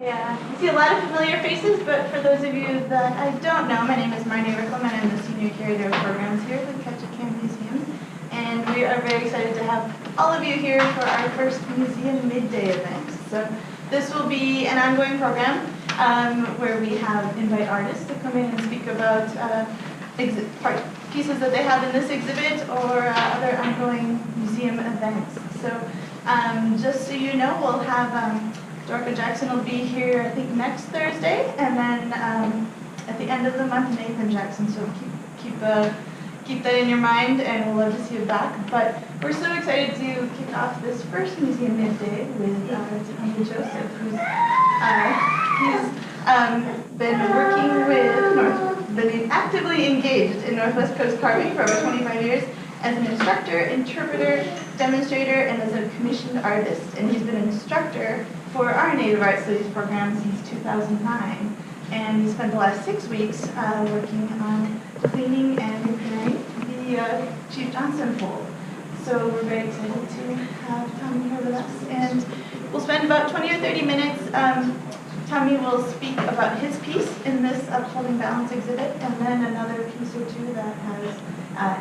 Yeah, I see a lot of familiar faces, but for those of you that I don't know, my name is Marnie Rickleman. I'm the Senior Curator of Programs here at the Ketchikan Museum. And we are very excited to have all of you here for our first Museum Midday event. So this will be an ongoing program where we invite artists to come in and speak about pieces that they have in this exhibit or other ongoing museum events. So just so you know, we'll have Dorka Jackson will be here, I think, next Thursday, and then at the end of the month, Nathan Jackson. So keep that in your mind, and we'll love to see you back. But we're so excited to kick off this first Museum Midday with Tommy Joseph, who's been actively engaged in Northwest Coast carving for over 25 years as an instructor, interpreter, demonstrator, and as a commissioned artist. And he's been an instructor for our Native Art Studies program since 2009. And he spent the last 6 weeks working on cleaning and repairing the Chief Johnson pole. So we're very excited to have Tommy here with us. And we'll spend about 20 or 30 minutes. Tommy will speak about his piece in this Upholding Balance exhibit, and then another piece or two that has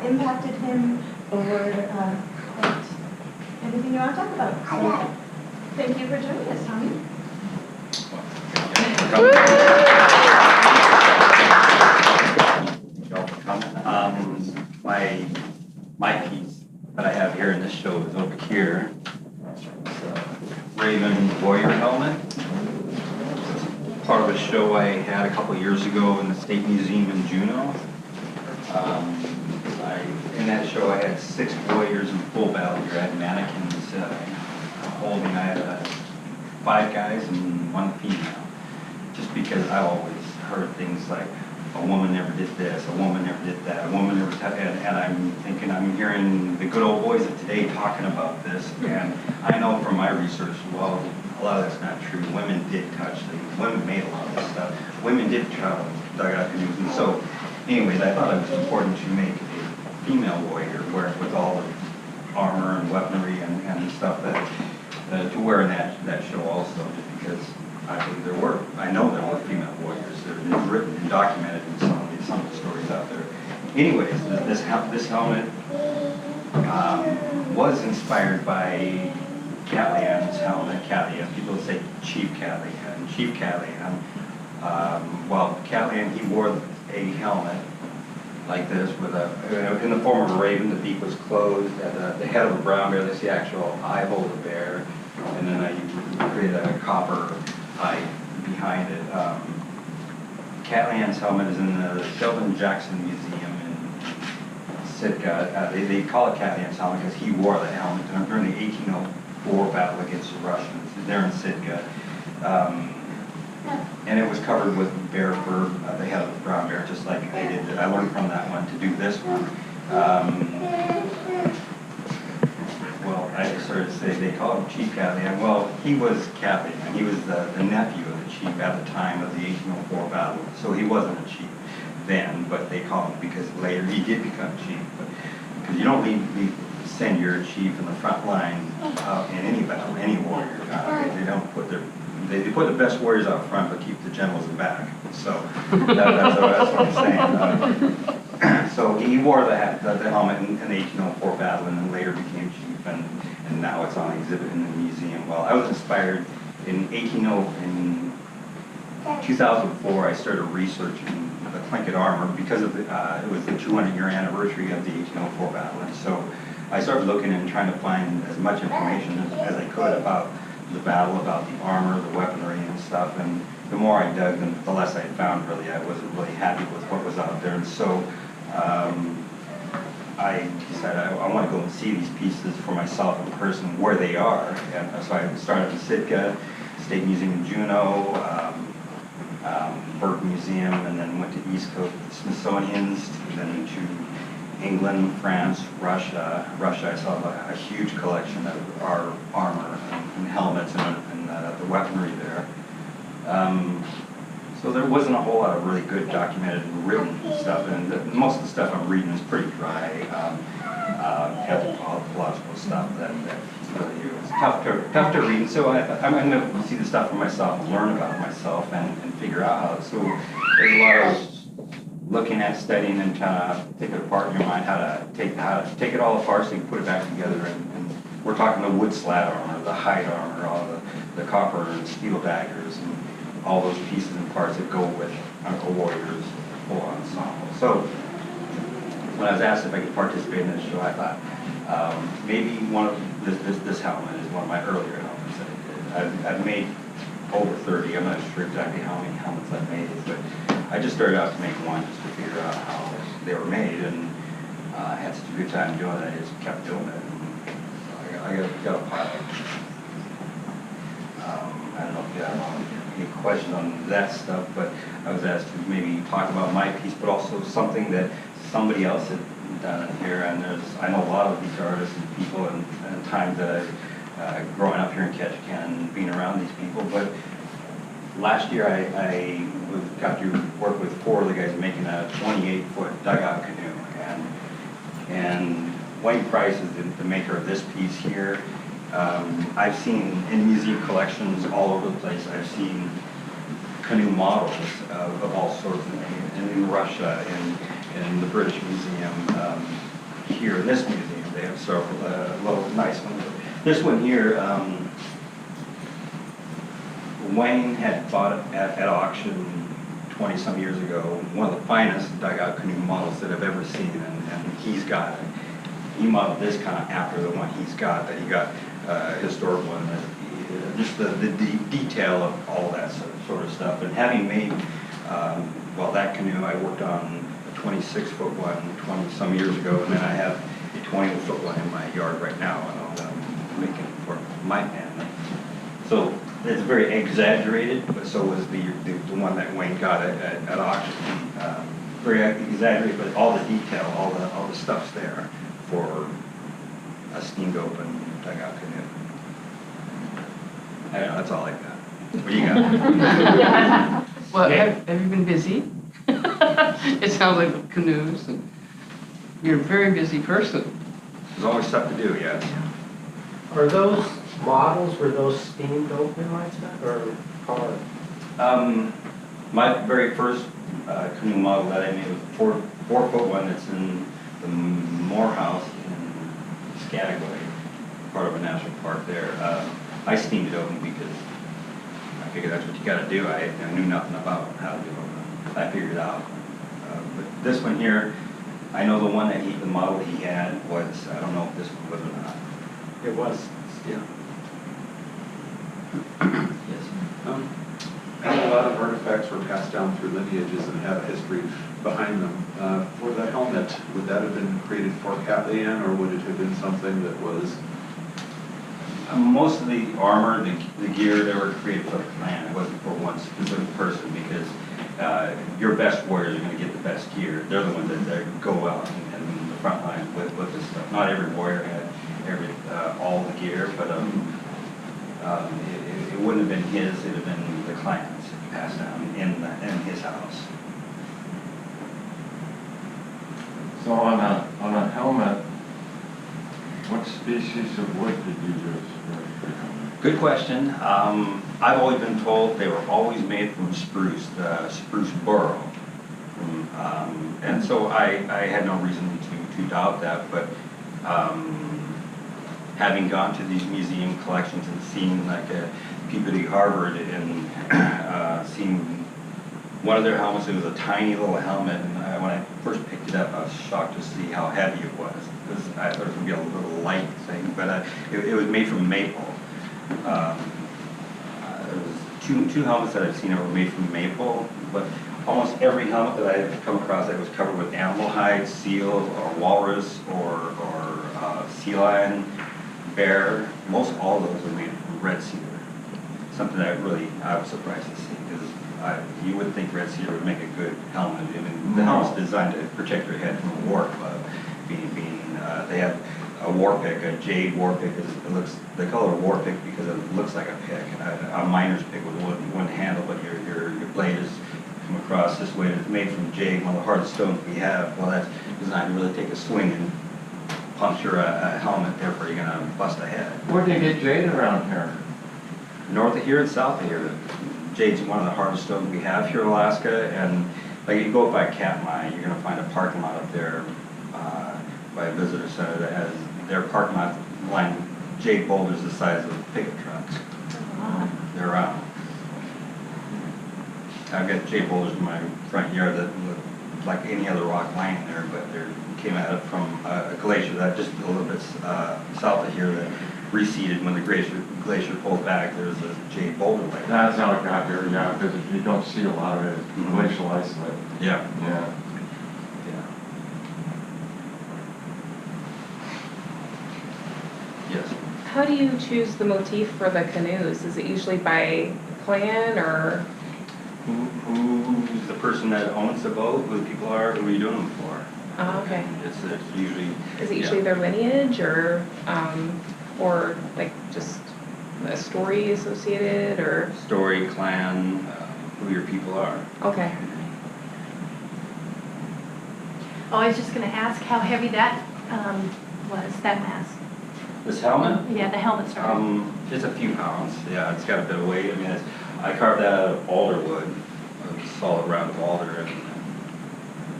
impacted him, or anything you want to talk about. So, thank you for joining us, Tommy. Thank you all for coming. My piece that I have here in this show is over here. It's a Raven Warrior helmet. Part of a show I had a couple years ago in the State Museum in Juneau. In that show I had 6 warriors in full battle gear. I had mannequins holding. I had 5 guys and 1 female. Just because I always heard things like, a woman never did this, a woman never did that, a woman never did, and I'm thinking, I'm hearing the good old boys of today talking about this, and I know from my research, well, a lot of that's not true. Women did touch things. Women made a lot of this stuff. Women did travel, dug out canoes, and so, anyways, I thought it was important to make a female warrior wear with all the armor and weaponry and stuff that to wear in that show also, just because I know there were female warriors. They're written and documented in some of the stories out there. Anyways, this helmet was inspired by Catlian's helmet. Catlian, people say Chief Catlian. Chief Catlian. Well, Catlian, he wore a helmet like this with in the form of a raven. The beak was closed, and the head of a brown bear. That's the actual eyeball of the bear, and then you created a copper eye behind it. Catlian's helmet is in the Sheldon Jackson Museum in Sitka. They call it Catlian's helmet because he wore the helmet during the 1804 battle against the Russians. They're in Sitka. And it was covered with bear fur. They had a brown bear, just like they did. I learned from that one to do this one. Well, I just started to say they call him Chief Catlian. Well, he was Catlian. He was the nephew of the chief at the time of the 1804 battle. So he wasn't a chief then, but they call him because later he did become chief. Because you don't send your chief in the front line in any battle, any warrior. They don't put they put the best warriors out front, but keep the generals in back. So that's what I'm saying. So he wore the helmet in the 1804 battle, and then later became chief, and now it's on exhibit in the museum. Well, I was inspired in 2004. I started researching the Tlingit armor because of it was the 200-year anniversary of the 1804 battle, and so I started looking and trying to find as much information as I could about the battle, about the armor, the weaponry and stuff, and the more I dug, the less I found. Really, I wasn't really happy with what was out there, and so I decided I want to go and see these pieces for myself in person where they are, and so I started in Sitka, State Museum in Juneau, Burke Museum, and then went to East Coast Smithsonian's, then to England, France, Russia. I saw a huge collection of our armor and helmets and the weaponry there. So there wasn't a whole lot of really good documented and written stuff, and most of the stuff I'm reading is pretty dry, anthropological stuff that It's tough to read. And so I'm going to see the stuff for myself, learn about it myself, and figure out how. So there's a lot of looking at, studying, and trying to take it apart in your mind, how to take it all apart so you can put it back together. And we're talking the wood slat armor, the hide armor, all the copper and steel daggers, and all those pieces and parts that go with a warrior's full ensemble. So when I was asked if I could participate in this show, I thought maybe one of this helmet is one of my earlier helmets that I did. I've made over 30. I'm not sure exactly how many helmets I've made, but I just started out to make one just to figure out how they were made, and I had such a good time doing it. I just kept doing it. And so I got a pile. I don't know if you have any questions on that stuff, but I was asked to maybe talk about my piece, but also something that somebody else had done in here. And I know a lot of these artists and people and times that growing up here in Ketchikan and being around these people. But last year I got to work with 4 of the guys making a 28-foot dugout canoe. And Wayne Price is the maker of this piece here. I've seen in museum collections all over the place. I've seen canoe models of all sorts, in Russia, in the British Museum, here in this museum. They have several little nice ones. This one here, Wayne had bought it at auction 20-some years ago, one of the finest dugout canoe models that I've ever seen, and he's got it. He modeled this kind of after the one he's got, that he got historical, and just the detail of all that sort of stuff. And having made, well, that canoe, I worked on a 26-foot one 20-some years ago, and then I have a 20-foot one in my yard right now, and I'm making for my family. So it's very exaggerated, but so was the one that Wayne got at auction. Very exaggerated, but all the detail, all the stuff's there for a steamed open dugout canoe. I don't know, that's all I got. What do you got? Well, have you been busy? It sounds like canoes, and you're a very busy person. There's always stuff to do, yes. Are those models, were those steamed open like that, or carved? My very first canoe model that I made was a 4-foot one that's in the Morehouse in Skagway, part of a national park there. I steamed it open because I figured that's what you got to do. I knew nothing about how to do it. I figured it out. But this one here, I know the one that the model he had was, I don't know if this one was or not. It was. Yeah. Yes. And a lot of artifacts were passed down through lineages and have a history behind them. For the helmet, would that have been created for Kathleen, or would it have been something that was? Most of the armor, the gear, they were created for the clan. It wasn't for one specific person, because your best warriors are going to get the best gear. They're the ones that go out and the front line with this stuff. Not every warrior had all the gear, but it wouldn't have been his. It would have been the clan's passed down in his house. So on a helmet, what species of wood did you use? Good question. I've always been told they were always made from spruce, the spruce burl. And so I had no reason to doubt that, but having gone to these museum collections and seen like a Peabody Harvard and seen one of their helmets, it was a tiny little helmet, and when I first picked it up, I was shocked to see how heavy it was. I thought it was going to be a little light thing, but it was made from maple. There was two helmets that I've seen that were made from maple, but almost every helmet that I've come across that was covered with animal hide, seal, or walrus, or sea lion, bear. Most all of those were made from red cedar. Something that I was surprised to see, because you would think red cedar would make a good helmet. I mean, the helmet's designed to protect your head from a war club. They have a war pick, a jade war pick. It looks the color war pick because it looks like a pick. A miner's pick with one handle, but your blade is come across this way. It's made from jade, one of the hardest stones we have. Well, that's designed to really take a swing and puncture a helmet, therefore you're gonna bust a head. Where do you get jade around here? North of here and south of here. Jade's one of the hardest stones we have here in Alaska, and like you go up by Katmai, you're gonna find a parking lot up there by a visitor center that has their parking lot lined with jade boulders the size of pickup trucks. They're around. I've got jade boulders in my front yard that look like any other rock lying there, but they came out from a glacier that just a little bit south of here that receded when the glacier pulled back. There's a jade boulder like that. That's how it got here, yeah, because you don't see a lot of it, Mhm. glacial isolate. Yeah. Yeah. Yes. How do you choose the motif for the canoes? Is it usually by plan or? Who's the person that owns the boat? Who the people are? Who are you doing them for? Oh, okay. It's usually. Is it usually their lineage or like just a story associated or? Story, clan, who your people are. Okay. Oh, I was just gonna ask how heavy that was, that mask. This helmet? Yeah, the helmet started. Just a few pounds. Yeah, it's got a bit of weight. I mean, I carved that out of alder wood, a solid round of alder, and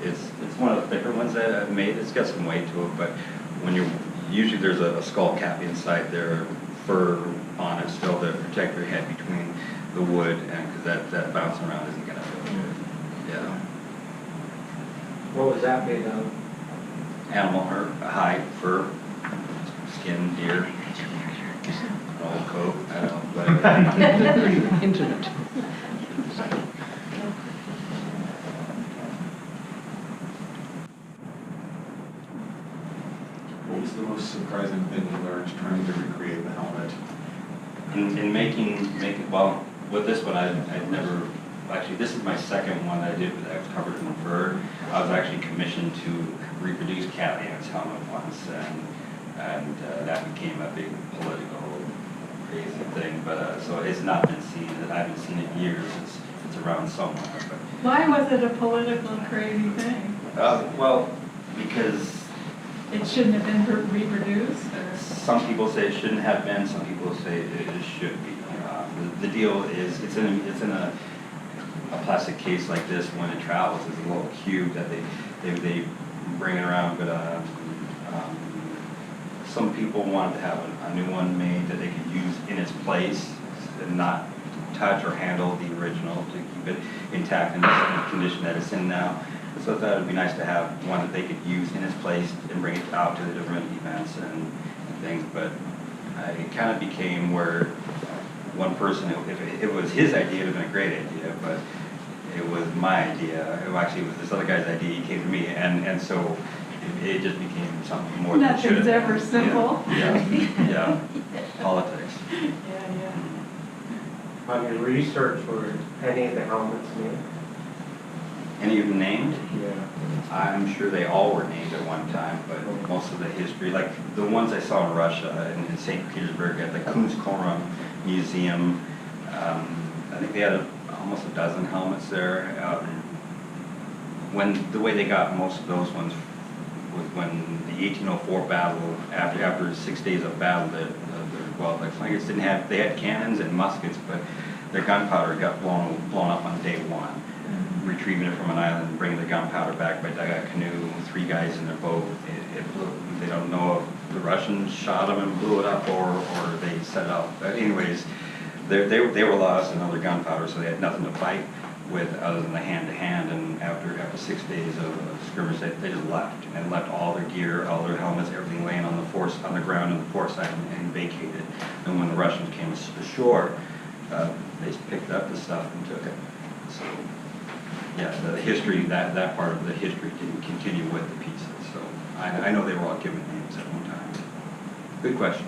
it's one of the thicker ones that I've made. It's got some weight to it, but when usually there's a skull cap inside there, fur on it still to protect your head between the wood, and because that bouncing around isn't gonna feel good. Yeah. What was that made of? Animal hide, fur, skin, deer, an old coat, I don't know, but Pretty intimate. What was the most surprising thing you learned trying to recreate the helmet? in making, well, with this one, I'd never, actually, this is my second one that I did that was covered in fur. I was actually commissioned to reproduce Cat Ann's helmet once, and that became a big political crazy thing, but so it's not been seen, I haven't seen it in years. It's around somewhere, but Why was it a political crazy thing? well, because It shouldn't have been reproduced, or? some people say it shouldn't have been, some people say it should be. The deal is, it's in a plastic case like this. When it travels, it's a little cube that they bring it around, but some people wanted to have a new one made that they could use in its place and not touch or handle the original to keep it intact in the condition that it's in now. So I thought it would be nice to have one that they could use in its place and bring it out to the different events and things, but it kind of became where one person, if it was his idea, it would have been a great idea, but it was my idea. It actually was this other guy's idea. He came to me, and so it just became something more than it should have Nothing's been. ever simple. Yeah. Politics. Yeah. On your research, were any of the helmets made? Any of them named? Yeah. I'm sure they all were named at one time, but most of the history, like the ones I saw in Russia, in St. Petersburg at the Kunstkammer Museum, I think they had almost a dozen helmets there. When the way they got most of those ones was when the 1804 battle, after 6 days of battle, the Tlingits didn't have, they had cannons and muskets, but their gunpowder got blown up on day one. Retrieving it from an island, bringing the gunpowder back by dugout canoe, 3 guys in their boat. It blew. They don't know if the Russians shot them and blew it up or they set it up. But anyways, they were lost in other gunpowder, so they had nothing to fight with other than the hand-to-hand. And after 6 days of skirmish, they just left and left all their gear, all their helmets, everything laying on the ground on the fort side and vacated. And when the Russians came ashore, they just picked up the stuff and took it. So. Yeah, the history, that part of the history didn't continue with the pieces, so I know they were all given names at one time. Good question.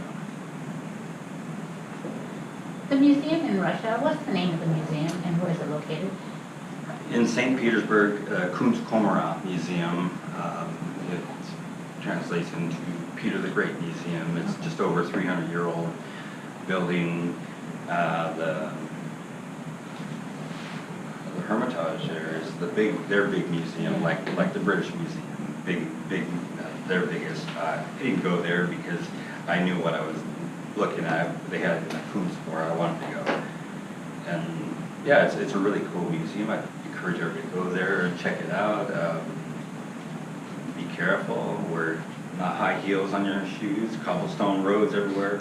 The museum in Russia, what's the name of the museum and where is it located? In St. Petersburg, Kunstkammer Museum, it translates into Peter the Great Museum. It's just over 300-year-old building. The Hermitage there is their big museum, like the British Museum, big their biggest. I didn't go there because I knew what I was looking at. They had food where I wanted to go. And yeah, it's a really cool museum. I encourage everybody to go there and check it out. Be careful. Wear not high heels on your shoes. Cobblestone roads everywhere.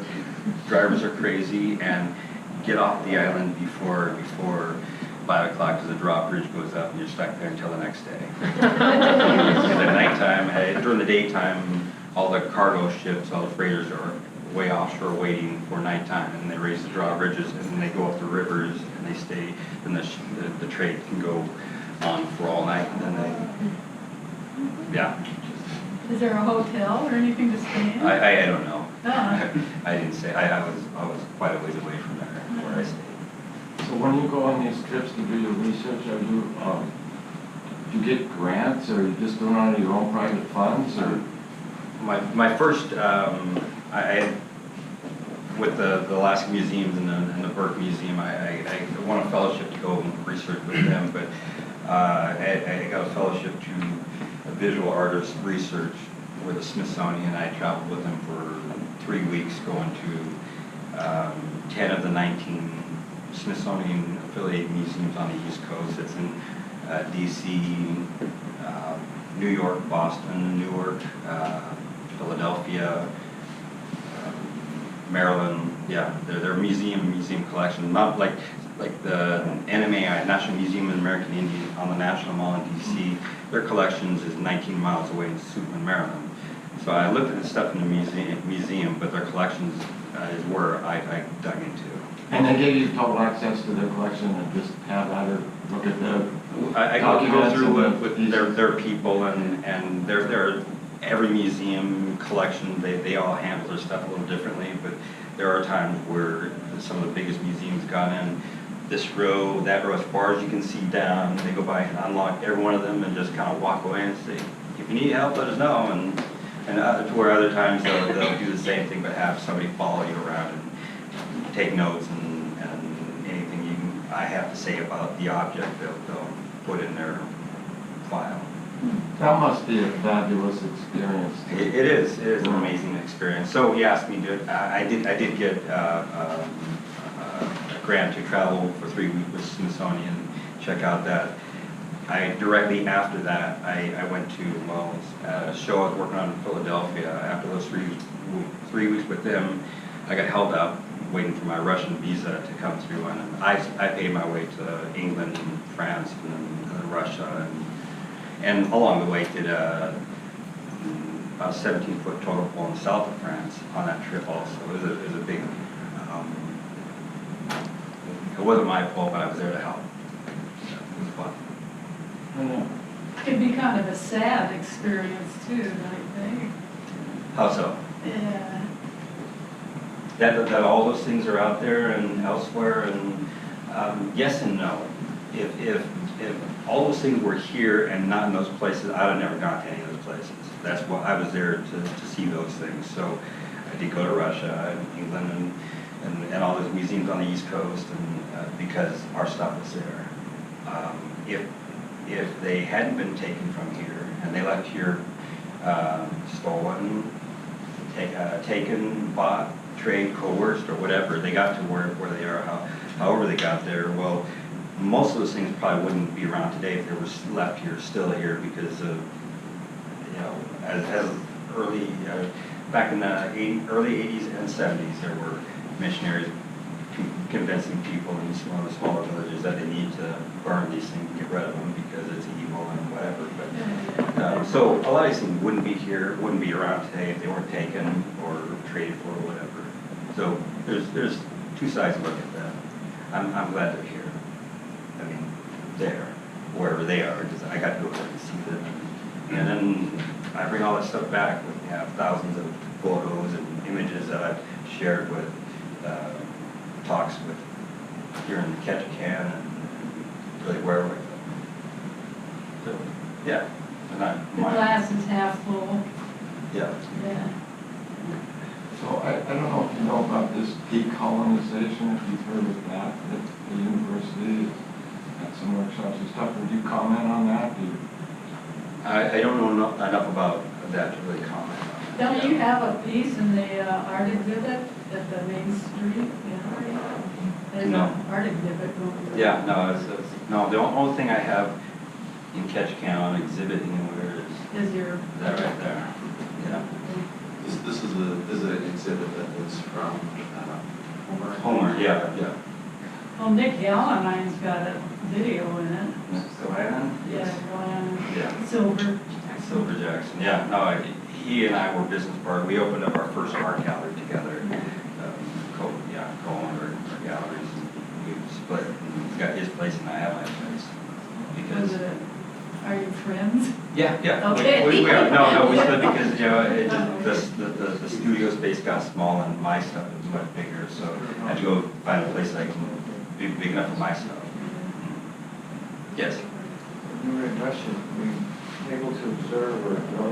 Drivers are crazy, and get off the island before 5 o'clock because the drawbridge goes up and you're stuck there until the next day. Because at nighttime, during the daytime, all the cargo ships, all the freighters are way offshore waiting for nighttime, and they raise the drawbridges and then they go up the rivers and they stay, and the trade can go on for all night, and then they, yeah. Is there a hotel or anything to stay in? I don't know. Oh. I didn't say. I was quite a ways away from there where I stayed. So when you go on these trips to do your research, are you, do you get grants, or are you just doing it out of your own private funds, or? My first, I with the Alaska Museums and the Burke Museum, I won a fellowship to go and research with them, but I got a fellowship to a visual artist research with the Smithsonian. I traveled with them for 3 weeks, going to 10 of the 19 Smithsonian affiliated museums on the East Coast. It's in DC, New York, Boston, Newark, Philadelphia, Maryland. Yeah, they're museum collection, not like the NMAI, National Museum of American Indian, on the National Mall in DC. Their collections is 19 miles away in Superman, Maryland. So I looked at the stuff in the museum, but their collections is where I dug into. And they give you total access to their collection and just have at her look at the I go documents through and with their people and their every museum collection, they all handle their stuff a little differently, but there are times where some of the biggest museums got in this row, that row, as far as you can see down. They go by and unlock every one of them and just kind of walk away and say, if you need help, let us know. And to where other times they'll do the same thing, but have somebody follow you around and take notes and anything I have to say about the object, they'll put in their file. That must be a fabulous experience. It is an amazing experience. So he asked me to, I did get a grant to travel for 3 weeks with Smithsonian, check out that. Directly after that, I went to a show I was working on in Philadelphia. After those 3 weeks with them, I got held up waiting for my Russian visa to come through, and I paid my way to England and France and then Russia, and along the way did about 17-foot total pole in the south of France on that trip also. It was a big, it wasn't my pole, but I was there to help. So it was fun. It'd be kind of a sad experience too, don't you think? How so? Yeah. That all those things are out there and elsewhere, and yes and no. If all those things were here and not in those places, I'd have never gone to any of those places. That's why I was there to see those things. So I did go to Russia and England and all those museums on the East Coast, and because our stuff was there. If they hadn't been taken from here and they left here stolen, taken, bought, trade, coerced, or whatever, they got to where they are, however they got there, well, most of those things probably wouldn't be around today if they were left here, still here, because of, as early, back in the early 80s and 70s, there were missionaries convincing people in some of the smaller villages that they need to burn these things and get rid of them because it's evil and whatever. But so a lot of these things wouldn't be here, wouldn't be around today if they weren't taken or traded for or whatever. So there's two sides to look at that. I'm glad they're here. I mean, there, wherever they are, because I got to go there and see them. And then I bring all that stuff back with thousands of photos and images that I've shared with talks with here in Ketchikan and really wherever I go. So, yeah. And The glass is half full. Yeah. Yeah. So I don't know if you know about this decolonization, if you've heard of that at the university, at some workshops and stuff. Would you comment on that? I don't know enough about that to really comment on that. Don't you have a piece in the art exhibit at the Main Street Gallery? There's No. an art exhibit going on. Yeah, no, no, the only thing I have in Ketchikan exhibit anywhere Is your, is that right there. Yeah. This is an exhibit that was from Homer, yeah, yeah. well, Nick Galline's got a video in it. So I am? Yeah, going Yeah. on Silver. Silver Jackson, yeah, no, he and I were business partners. We opened up our first art gallery together. Co-owned our galleries. We split. He's got his place and I have my place. Because Are you friends? yeah, yeah. Okay. We are. No, we split because, you know, it just, the studio space got small and my stuff was much bigger, so I had to go find a place that can be big enough for my stuff. Yes. When you were in Russia, were you able to observe or know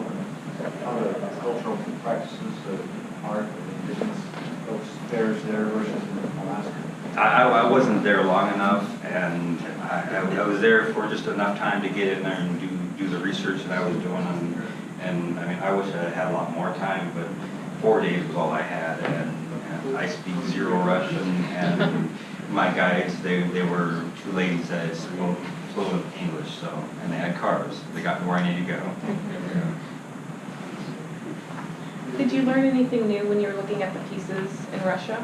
how the cultural practices of art and indigenous folks fares there versus in Alaska? I wasn't there long enough, and I was there for just enough time to get in there and do the research that I was doing, and I mean, I wish I had a lot more time, but 4 days was all I had, and I speak zero Russian, and my guides, they were two ladies that spoke fluent English, so, and they had cars. They got me where I needed to go. Did you learn anything new when you were looking at the pieces in Russia?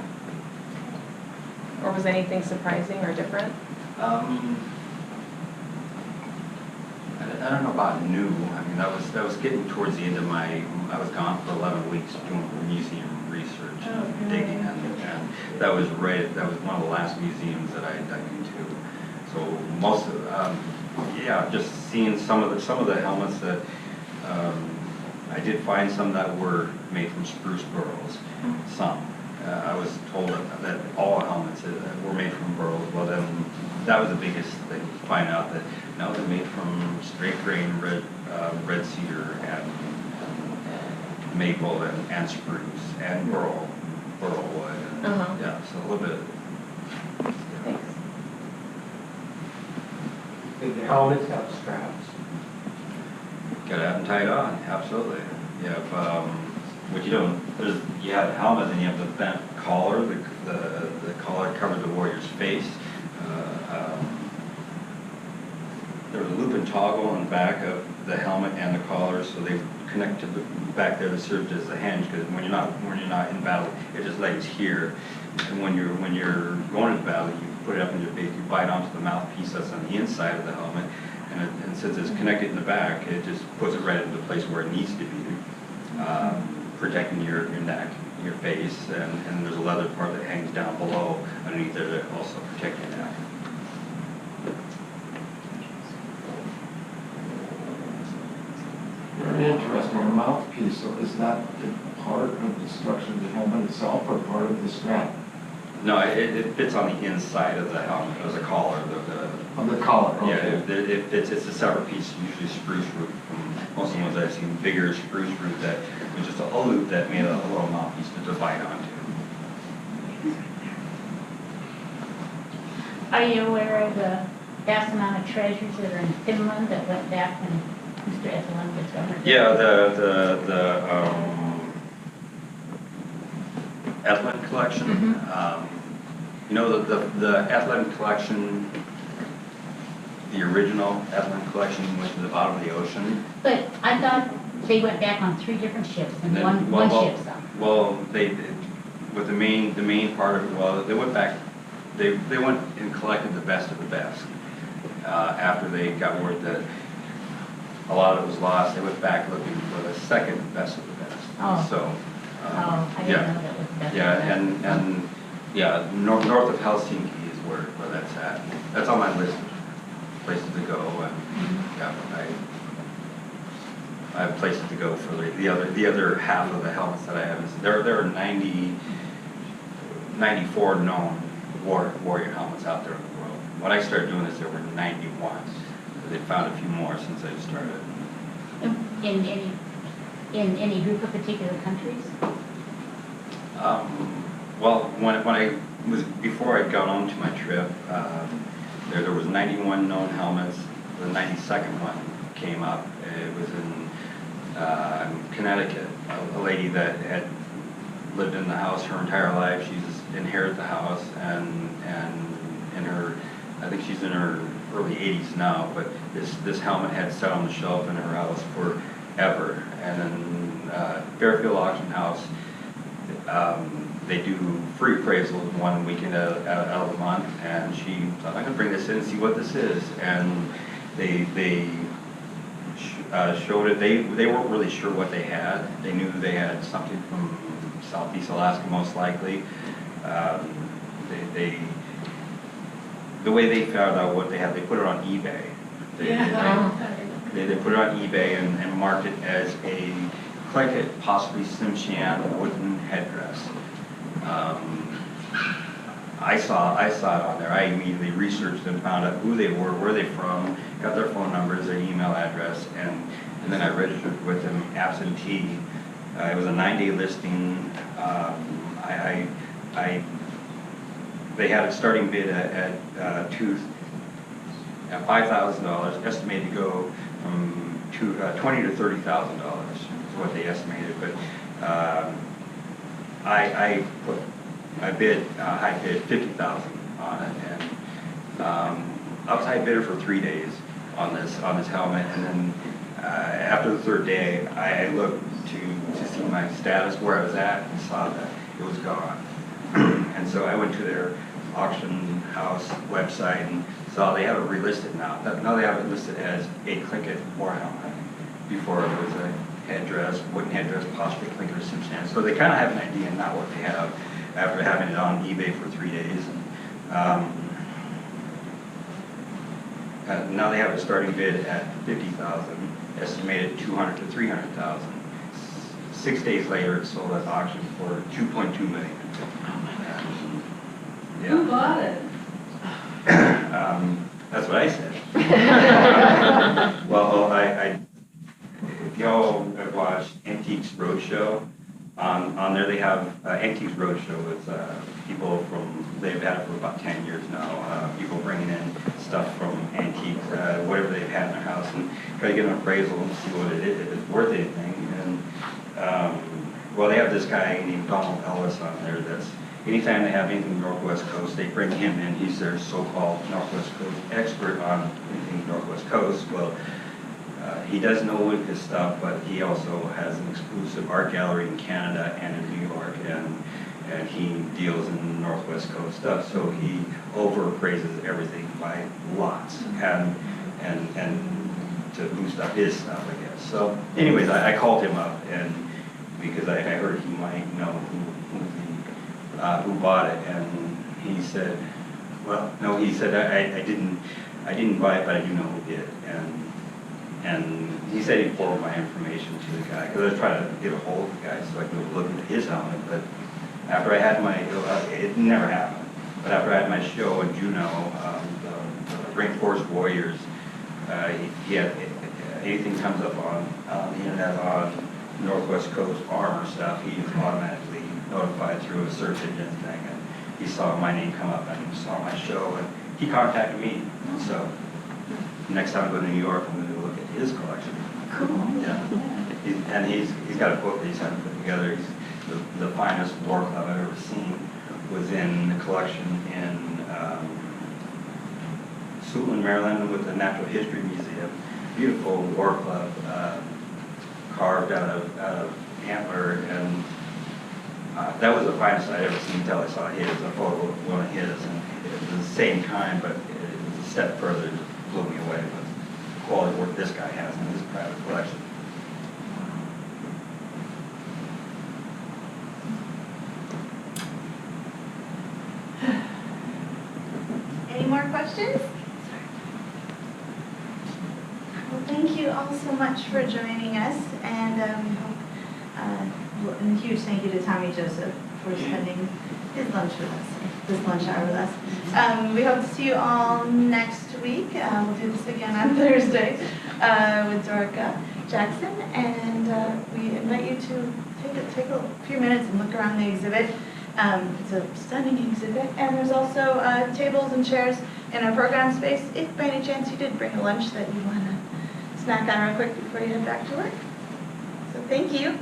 Or was anything surprising or different? I don't know about new. I mean, that was getting towards the end of I was gone for 11 weeks doing museum research and digging, and that was one of the last museums that I dug into. So most of, just seeing some of the helmets that, I did find some that were made from spruce burls, some. I was told that all helmets were made from burls. Well, then that was the biggest thing, to find out that now they're made from straight grain red cedar and maple and spruce and burl wood. And, yeah, so a little bit. Thanks. Did the helmets have straps? Gotta have them tied on, absolutely. You have, what you don't, you have a helmet and you have the bent collar, the collar covered the warrior's face. There was a loop and toggle on the back of the helmet and the collar, so they connect to the back there that served as a hinge, because when you're not in battle, it just lays here. And when you're going into battle, you put it up in your face, you bite onto the mouthpiece that's on the inside of the helmet, and since it's connected in the back, it just puts it right into the place where it needs to be, protecting your neck, your face, and there's a leather part that hangs down below underneath there that also protect your neck. Very interesting. A mouthpiece, so is that part of the structure of the helmet itself or part of the strap? No, it fits on the inside of the helmet, or the collar. On the collar, okay. Yeah, it fits. It's a separate piece, usually spruce root. Most of the ones I've seen, bigger spruce root that was just a loop that made a little mouthpiece to divide onto. Are you aware of the vast amount of treasures that are in Finland that went back when Mr. Ethelund was governor? Yeah, the Ethelund collection. You know, the Ethelund collection, the original Ethelund collection went to the bottom of the ocean. But I thought they went back on 3 different ships and one ship sunk. Well, they did, with the main part of it, well, they went back, they went and collected the best of the best. After they got word that a lot of it was lost, they went back looking for the second best of the best. Oh. So, I didn't know that was the best. and north of Helsinki is where that's at. That's on my list of places to go, and yeah, I have places to go for the other half of the helmets that I have. There are 94 known warrior helmets out there in the world. When I started doing this, there were 91. They found a few more since I started. In any group of particular countries? Well, when I was, before I'd gone on to my trip, there was 91 known helmets. The 92nd one came up. It was in Connecticut, a lady that had lived in the house her entire life. She's inherited the house, and in her, I think she's in her early 80s now, but this helmet had sat on the shelf in her house forever. And then Fairfield Auction House, they do free appraisals 1 weekend out of the month, and she thought, I'm gonna bring this in and see what this is. And they showed it. They weren't really sure what they had. They knew they had something from Southeast Alaska, most likely. The way they found out what they had, they put it on eBay. They put it on eBay and marked it as a Tlingit, possibly Tsimshian wooden headdress. I saw it on there. I immediately researched and found out who they were, where they're from, got their phone numbers, their email address, and then I registered with them absentee. It was a 9-day listing. They had a starting bid at $5,000, estimated to go from $20,000 to $30,000 is what they estimated. But I bid high bid $50,000 on it, and I was high bidder for 3 days on this helmet, and then after the 3rd day, I looked to see my status, where I was at, and saw that it was gone. And so I went to their auction house website and saw they have it relisted now. Now they have it listed as a Tlingit war helmet. Before it was a headdress, wooden headdress, possibly Tlingit or Tsimshian. So they kind of have an idea now what they have after having it on eBay for 3 days. And now they have a starting bid at $50,000, estimated $200,000 to $300,000. 6 days later, it sold at auction for $2.2 million. Who bought it? That's what I said. Well, if y'all have watched Antiques Roadshow, on there they have Antiques Roadshow with people from, they've had it for about 10 years now, people bringing in stuff from antiques, whatever they've had in their house, and try to get an appraisal and see what it is, if it's worth anything. And well, they have this guy named Donald Ellis on there that's, anytime they have anything Northwest Coast, they bring him in. He's their so-called Northwest Coast expert on anything Northwest Coast. Well, he does know his stuff, but he also has an exclusive art gallery in Canada and in New York, and he deals in Northwest Coast stuff. So he overappraises everything by lots, and to boost up his stuff, I guess. So, anyways, I called him up, and because I heard he might know who bought it, and he said, well, no, he said I didn't buy it, but I do know who did, and he said he'd forward my information to the guy, because I was trying to get a hold of the guy so I could look into his helmet. But after I had my, it never happened, but after I had my show in Juneau, the Rainforest Warriors, he had, anything comes up on the internet on Northwest Coast armor stuff, he's automatically notified through a search engine thing, and he saw my name come up and saw my show, and he contacted me. So next time I go to New York, I'm going to look at his collection. Cool. Yeah, he's got a book that he's had to put together. He's the finest war club I've ever seen was in the collection in Suitland, Maryland, with the Natural History Museum. Beautiful war club, carved out of antler, and that was the finest I'd ever seen until I saw his, a photo of one of his, and it was the same kind, but it was a step further, it just blew me away with the quality of work this guy has in his private collection. Any more questions? Well, thank you all so much for joining us, and a huge thank you to Tommy Joseph for spending his lunch with us, this lunch hour with us. We hope to see you all next week. We'll do this again on Thursday with Dorica Jackson, and we invite you to take a few minutes and look around the exhibit. It's a stunning exhibit, and there's also tables and chairs in our program space if by any chance you did bring a lunch that you want to snack on real quick before you head back to work. Thank you.